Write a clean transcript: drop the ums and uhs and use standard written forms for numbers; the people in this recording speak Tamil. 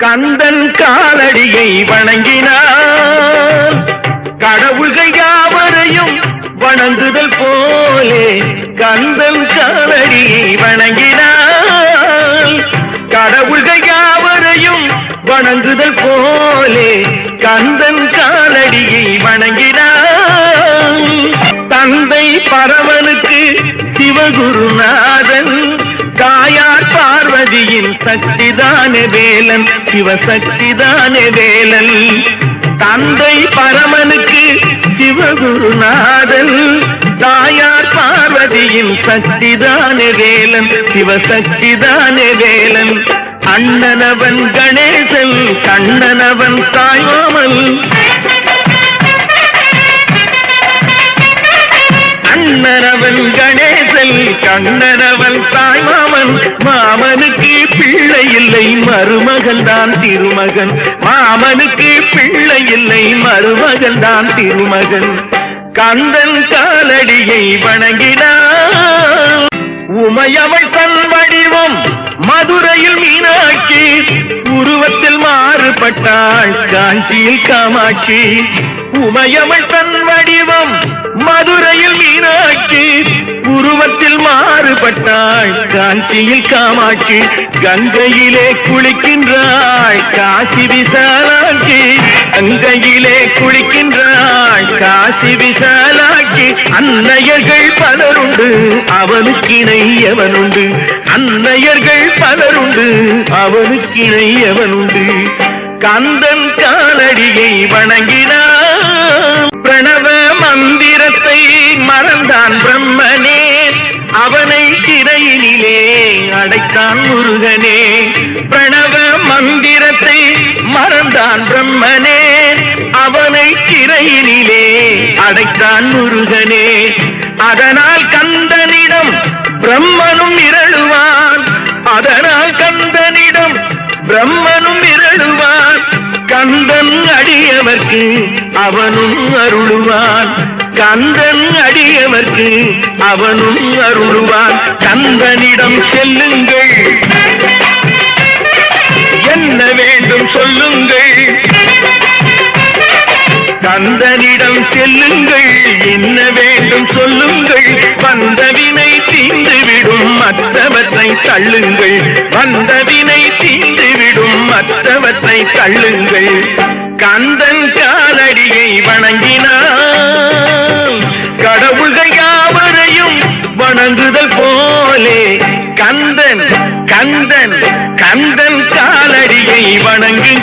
கந்தன் காலடியை வணங்கினார். கடவுள்கள் யாவரையும் வணங்குதல் போலே கந்தன் காலடியை வணங்கினார். கடவுள்கள் யாவரையும் வணங்குதல் போலே கந்தன் காலடியை வணங்கினார். தந்தை பரமனுக்கு சிவகுருநாதன், தாயார் பார்வதியின் சக்திதானே வேலன், சிவசக்திதானே வேலன். தந்தை பரமனுக்கு சிவகுருநாதன், தாயார் பார்வதியின் சக்திதானே வேலன், சிவசக்திதானே வேலன். அண்ணனவன் கணேசன், கண்ணனவன் தாய்மாமன். அண்ணனவன் கணேசன், கண்ணனவன் தாய்மாமன். மாமனுக்கு பிள்ளை இல்லை, மருமகன் தான் திருமகன். மாமனுக்கு பிள்ளை இல்லை, மருமகன் தான் திருமகன். கந்தன் காலடியை வணங்கினார். உமையவள் தன் வடிவம் மதுரையில் மீனாட்சி, உருவத்தில் மாறுபட்டாள் காஞ்சியில் காமாட்சி. உமையவள் தன் வடிவம் மதுரையில் மீனாட்சி, உருவத்தில் மாறுபட்டாள் காஞ்சியில் காமாட்சி. கங்கையிலே குளிக்கின்றாள் காசி விசாலாட்சி, கங்கையிலே குளிக்கின்றாள் காசி விசாலாட்சி. அன்னையர்கள் பலருண்டு அவனுக்கிணை எவனுண்டு, அன்னையர்கள் பலருண்டு அவனுக்கிணை எவனுண்டு. கந்தன் காலடியை வணங்கினார். பிரணவ மந்திரத்தை மறந்தான் பிரம்மனே, அவனை சிறையினிலே அடைத்தான் முருகனே. பிரணவ மந்திரத்தை மறந்தான் பிரம்மனே, அவனை சிறையினிலே அடைத்தான் முருகனே. அதனால் கந்தனிடம் பிரம்மனும் இரழுவான், அதனால் கந்தனிடம் பிரம்மனும் இரழுவான். கந்தன் அடியவர்க்கு அவனும் அருளுவான், கந்தன் அடியவர்க்கு அவனும் அருளுவான். கந்தனிடம் செல்லுங்கள், என்ன வேண்டும் சொல்லுங்கள். கந்தனிடம் செல்லுங்கள், என்ன வேண்டும் சொல்லுங்கள். வந்தவினை தீர்ந்துவிடும் மற்றவற்றை தள்ளுங்கள், வந்தவினை தீர்ந்துவிடும் மற்றவற்றை தள்ளுங்கள். கந்தன் காலடியை வணங்கினார். கடவுள்கள் யாவரையும் வணங்குதல் போலே கந்தன் கந்தன் கந்தன் காலடியை வணங்குங்கள்.